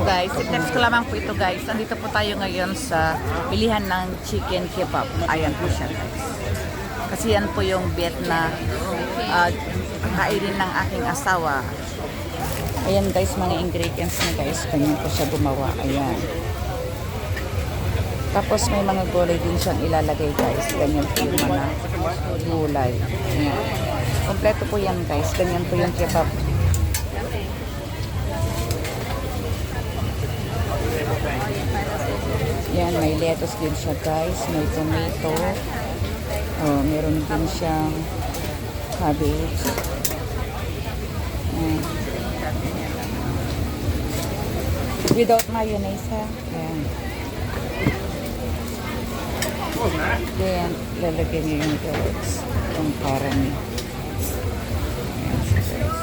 guys. I-text ko lamang po ito guys. Nandito po tayo ngayon sa bilihan ng chicken kebab. Ayan po siya guys. Kasi yan po yung bet na kainin ng aking asawa. Ayan guys, mga ingredients na guys. Ganyan po siya gumawa. Ayan. Tapos may mga gulay din siyang ilalagay guys. Ganyan po yung mga gulay. Ayan. Kompleto po yan guys. Ganyan po yung kebab. Yan, may lettuce din siya guys. May tomato. Oh, meron din siyang cabbage. Yan. Without mayonnaise ha. Yan. Then, lalagyan niyo yung carrots. Yung parang yan siya guys.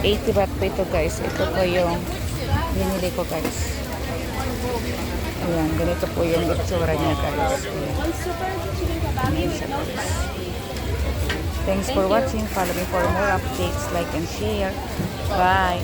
80 baht po ito guys. Ito po yung binili ko guys. Ayan, ganito po yung itsura niya guys. Ayan siya guys. Thanks for watching. Follow me for more updates. Like and share. Bye.